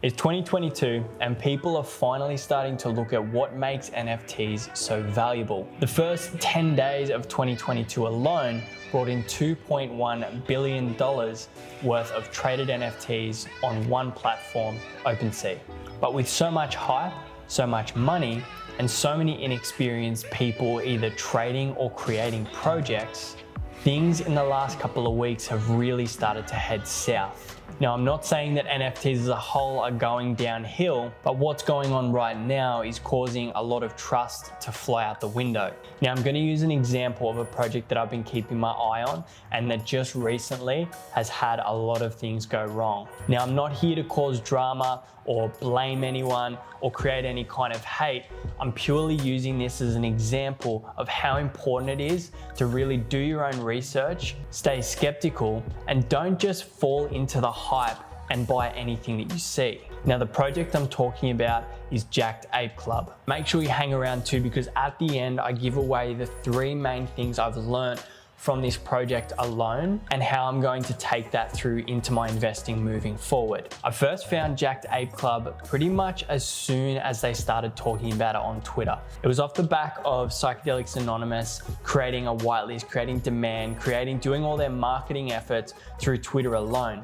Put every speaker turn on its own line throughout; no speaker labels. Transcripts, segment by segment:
It's 2022 and people are finally starting to look at what makes NFTs so valuable. The first 10 days of 2022 alone brought in $2.1 billion worth of traded NFTs on one platform, OpenSea. But with so much hype, so much money, and so many inexperienced people either trading or creating projects, things in the last couple of weeks have really started to head south. Now, I'm not saying that NFTs as a whole are going downhill, but what's going on right now is causing a lot of trust to fly out the window. Now, I'm going to use an example of a project that I've been keeping my eye on and that just recently has had a lot of things go wrong. Now, I'm not here to cause drama or blame anyone or create any kind of hate. I'm purely using this as an example of how important it is to really do your own research, stay skeptical, and don't just fall into the hype and buy anything that you see. Now, the project I'm talking about is Jacked Ape Club. Make sure you hang around too, because at the end, I give away the 3 main things I've learned from this project alone and how I'm going to take that through into my investing moving forward. I first found Jacked Ape Club pretty much as soon as they started talking about it on Twitter. It was off the back of Psychedelics Anonymous creating a whitelist, creating demand, doing all their marketing efforts through Twitter alone.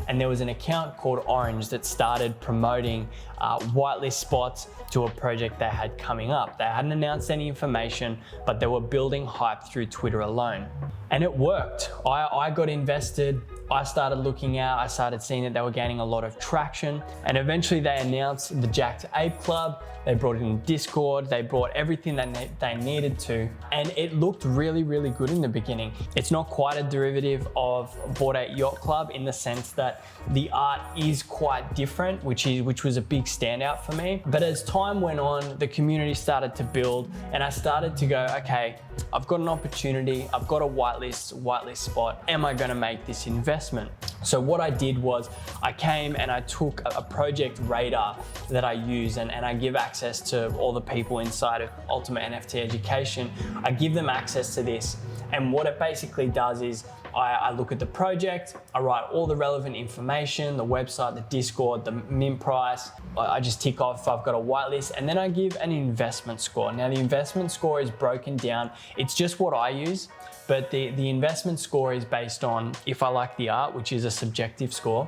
And there was an account called Orange that started promoting whitelist spots to a project they had coming up. They hadn't announced any information, but they were building hype through Twitter alone. And it worked. I got invested. I started looking out. I started seeing that they were gaining a lot of traction. And eventually they announced the Jacked Ape Club. They brought it in Discord. They brought everything that they needed to. And it looked really, really good in the beginning. It's not quite a derivative of Bored Ape Yacht Club in the sense that the art is quite different, which was a big standout for me. But as time went on, the community started to build and I started to go, okay, I've got an opportunity. I've got a whitelist spot. Am I gonna make this investment? So what I did was I came and I took a project radar that I use and I give access to all the people inside of Ultimate NFT Education. I give them access to this. And what it basically does is I look at the project, I write all the relevant information, the website, the Discord, the mint price. I just tick off if I've got a whitelist, and then I give an investment score. Now the investment score is broken down. It's just what I use, but the investment score is based on if I like the art, which is a subjective score.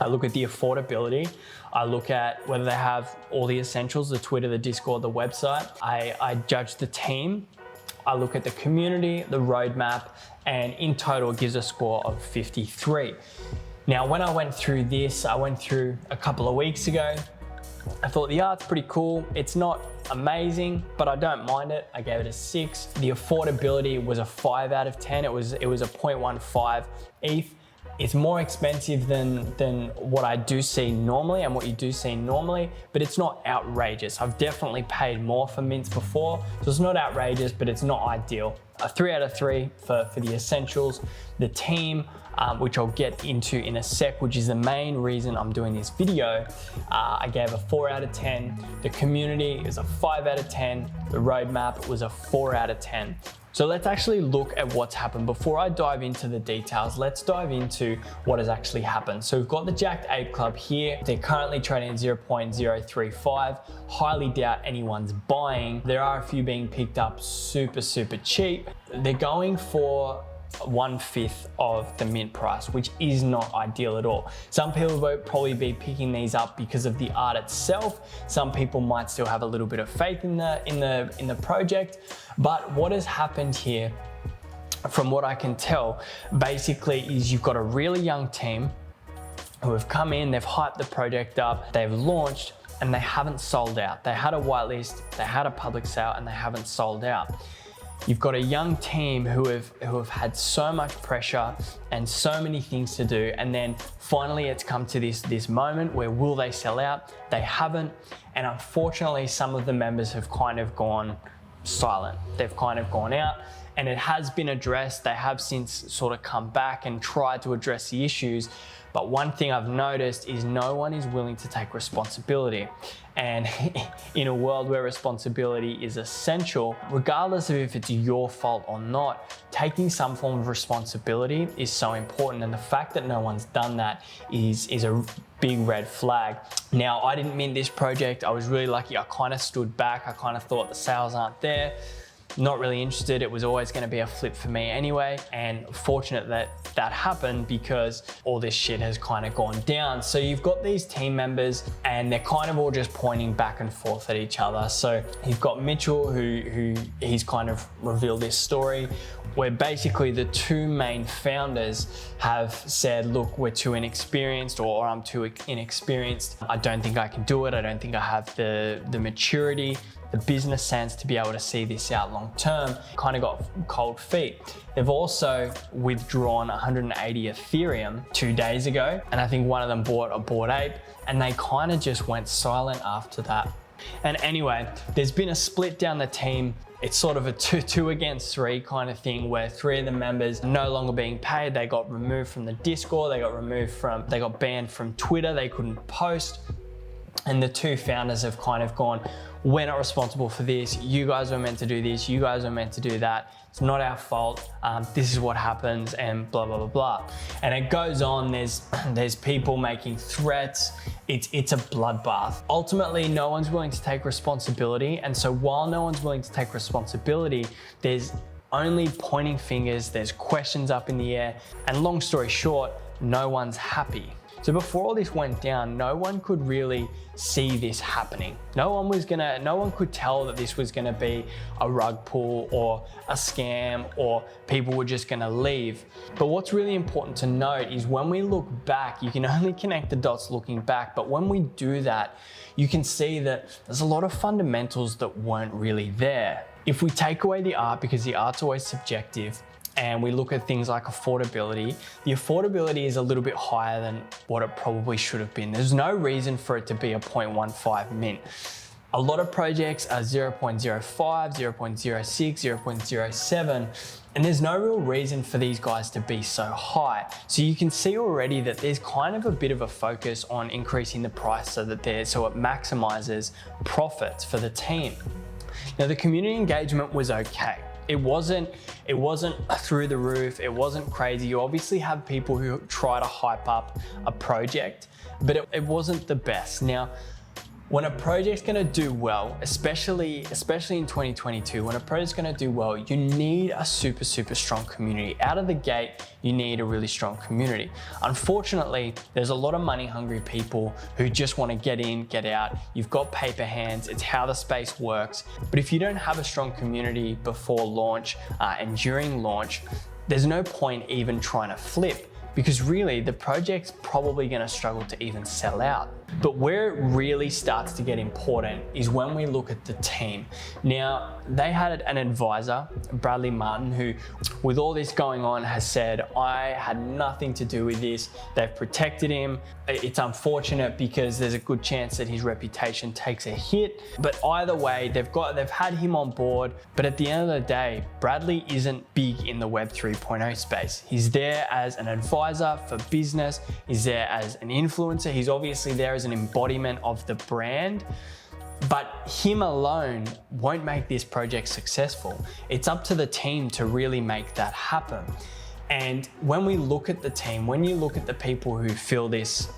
I look at the affordability. I look at whether they have all the essentials, the Twitter, the Discord, the website. I judge the team. I look at the community, the roadmap, and in total it gives a score of 53. Now, when I went through this, I went through a couple of weeks ago. I thought the art's pretty cool. It's not amazing, but I don't mind it. I gave it a 6. The affordability was a 5 out of 10. It was a 0.15 ETH. It's more expensive than what I do see normally and what you do see normally, but it's not outrageous. I've definitely paid more for mints before, so it's not outrageous, but it's not ideal. A 3 out of 3 for the essentials. The team, which I'll get into in a sec, which is the main reason I'm doing this video, I gave a 4 out of 10. The community is a 5 out of 10. The roadmap was a 4 out of 10. So let's actually look at what's happened. Before I dive into the details, let's dive into what has actually happened. So we've got the Jacked Ape Club here. They're currently trading at 0.035. Highly doubt anyone's buying. There are a few being picked up super cheap. They're going for 1/5 of the mint price, which is not ideal at all. Some people will probably be picking these up because of the art itself. Some people might still have a little bit of faith in the project. But what has happened here, from what I can tell, basically is you've got a really young team who have come in, they've hyped the project up, they've launched, and they haven't sold out. They had a whitelist, they had a public sale, and they haven't sold out. You've got a young team who have had so much pressure and so many things to do, and then finally it's come to this moment where will they sell out? They haven't, and unfortunately some of the members have kind of gone silent. They've kind of gone out, and it has been addressed. They have since sort of come back and tried to address the issues. But one thing I've noticed is no one is willing to take responsibility. And in a world where responsibility is essential, regardless of if it's your fault or not, taking some form of responsibility is so important. And the fact that no one's done that is a big red flag. Now, I didn't mint this project. I was really lucky. I kind of stood back. I kind of thought the sales aren't there. Not really interested. It was always going to be a flip for me anyway, and fortunate that happened because all this shit has kind of gone down. So you've got these team members and they're kind of all just pointing back and forth at each other. So you've got Mitchell who he's kind of revealed this story where basically the two main founders have said, look, we're too inexperienced, or I'm too inexperienced. I don't think I can do it. I don't think I have the maturity, the business sense to be able to see this out long term. Kind of got cold feet. They've also withdrawn 180 Ethereum 2 days ago, and I think one of them bought a Bored Ape, and they kind of just went silent after that. And anyway, there's been a split down the team. It's sort of a two against three kind of thing where 3 of the members are no longer being paid. They got removed from the Discord, they got banned from Twitter, they couldn't post. And the 2 founders have kind of gone, we're not responsible for this. You guys were meant to do this. You guys were meant to do that. It's not our fault. This is what happens, and blah, blah, blah, blah. And it goes on. There's people making threats. It's a bloodbath. Ultimately, no one's willing to take responsibility. And so while no one's willing to take responsibility, there's only pointing fingers. There's questions up in the air. And long story short, no one's happy. So before all this went down, no one could really see this happening. No one could tell that this was gonna be a rug pull or a scam or people were just gonna leave. But what's really important to note is when we look back, you can only connect the dots looking back, but when we do that, you can see that there's a lot of fundamentals that weren't really there. If we take away the art, because the art's always subjective, and we look at things like affordability, the affordability is a little bit higher than what it probably should have been. There's no reason for it to be a 0.15 mint. A lot of projects are 0.05, 0.06, 0.07, and there's no real reason for these guys to be so high. So you can see already that there's kind of a bit of a focus on increasing the price so it maximizes profits for the team. Now, the community engagement was okay. It wasn't through the roof. It wasn't crazy. You obviously have people who try to hype up a project, but it wasn't the best. Now, when a project's gonna do well, especially in 2022, when a project's gonna do well, you need a super strong community. Out of the gate, you need a really strong community. Unfortunately, there's a lot of money hungry people who just wanna get in, get out. You've got paper hands, it's how the space works. But if you don't have a strong community before launch and during launch, there's no point even trying to flip, because really the project's probably gonna struggle to even sell out. But where it really starts to get important is when we look at the team. Now, they had an advisor, Bradley Martin, who, with all this going on, has said, I had nothing to do with this. They've protected him. It's unfortunate because there's a good chance that his reputation takes a hit. But either way, they've had him on board. But at the end of the day, Bradley isn't big in the Web 3.0 space. He's there as an advisor for business. He's there as an influencer. He's obviously there as an embodiment of the brand, but him alone won't make this project successful. It's up to the team to really make that happen. And when we look at the team, when you look at the people who fill this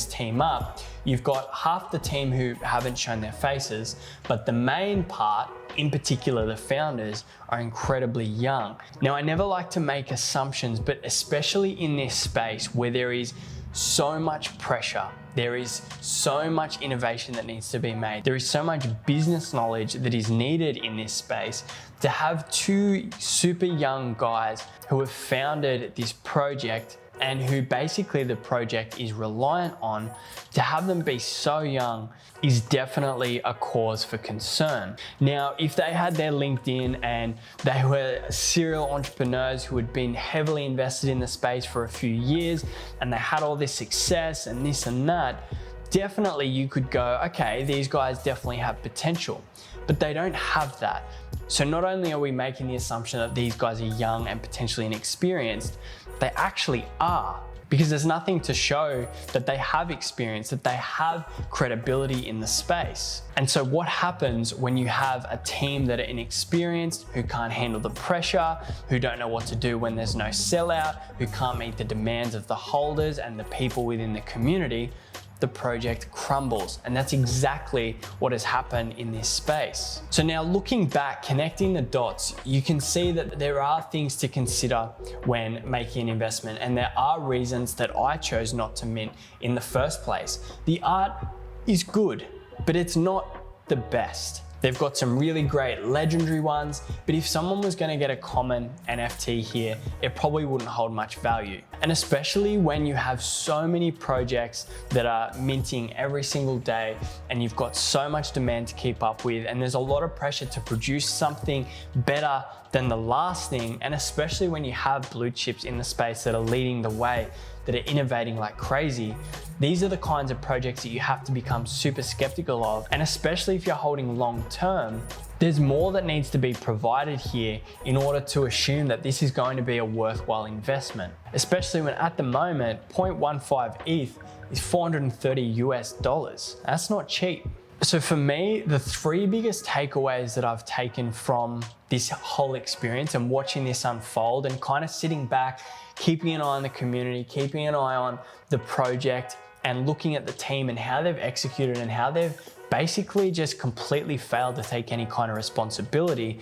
team up, you've got half the team who haven't shown their faces, but the main part, in particular the founders, are incredibly young. Now, I never like to make assumptions, but especially in this space where there is so much pressure, there is so much innovation that needs to be made, there is so much business knowledge that is needed in this space, to have 2 super young guys who have founded this project and who basically the project is reliant on, to have them be so young is definitely a cause for concern. Now, if they had their LinkedIn and they were serial entrepreneurs who had been heavily invested in the space for a few years and they had all this success and this and that, definitely you could go, okay, these guys definitely have potential, but they don't have that. So not only are we making the assumption that these guys are young and potentially inexperienced, they actually are, because there's nothing to show that they have experience, that they have credibility in the space. And so what happens when you have a team that are inexperienced, who can't handle the pressure, who don't know what to do when there's no sellout, who can't meet the demands of the holders and the people within the community? The project crumbles. And that's exactly what has happened in this space. So now looking back, connecting the dots, you can see that there are things to consider when making an investment, and there are reasons that I chose not to mint in the first place. The art is good, but it's not the best. They've got some really great legendary ones, but if someone was going to get a common NFT here, it probably wouldn't hold much value. And especially when you have so many projects that are minting every single day and you've got so much demand to keep up with, and there's a lot of pressure to produce something better than the last thing, and especially when you have blue chips in the space that are leading the way, that are innovating like crazy, these are the kinds of projects that you have to become super skeptical of. And especially if you're holding long term, there's more that needs to be provided here in order to assume that this is going to be a worthwhile investment. Especially when at the moment, 0.15 ETH is $430 US. That's not cheap. So for me, the three biggest takeaways that I've taken from this whole experience and watching this unfold and kind of sitting back, keeping an eye on the community, keeping an eye on the project, and looking at the team and how they've executed and how they've basically just completely failed to take any kind of responsibility.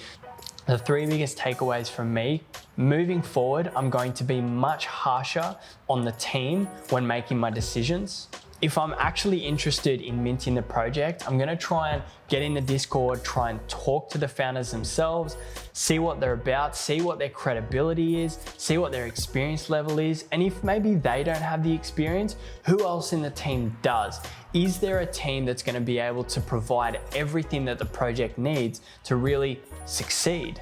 The three biggest takeaways from me: moving forward, I'm going to be much harsher on the team when making my decisions. If I'm actually interested in minting the project, I'm gonna try and get in the Discord, try and talk to the founders themselves, see what they're about, see what their credibility is, see what their experience level is, and if maybe they don't have the experience, who else in the team does? Is there a team that's gonna be able to provide everything that the project needs to really succeed?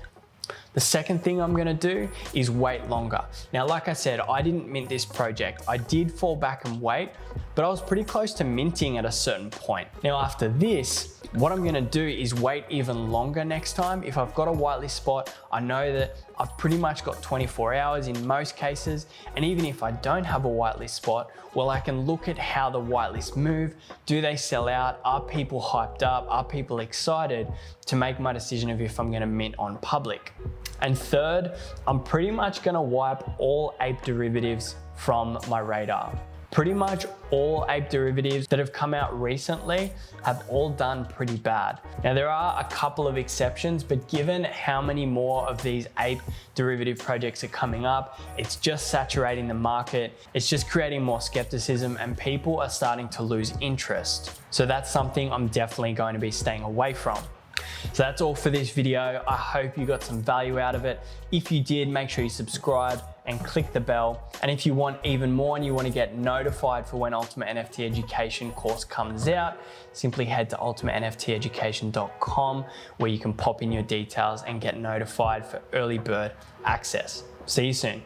The second thing I'm gonna do is wait longer. Now, like I said, I didn't mint this project. I did fall back and wait, but I was pretty close to minting at a certain point. Now, after this, what I'm gonna do is wait even longer next time. If I've got a whitelist spot, I know that I've pretty much got 24 hours in most cases. And even if I don't have a whitelist spot, well, I can look at how the whitelist move. Do they sell out? Are people hyped up? Are people excited to make my decision of if I'm gonna mint on public? And third, I'm pretty much gonna wipe all ape derivatives from my radar. Pretty much all ape derivatives that have come out recently have all done pretty bad. Now, there are a couple of exceptions, but given how many more of these ape derivative projects are coming up, it's just saturating the market. It's just creating more skepticism, and people are starting to lose interest. So that's something I'm definitely going to be staying away from. So that's all for this video. I hope you got some value out of it. If you did, make sure you subscribe and click the bell. And if you want even more and you want to get notified for when Ultimate NFT Education course comes out, simply head to ultimatenfteducation.com, where you can pop in your details and get notified for early bird access. See you soon.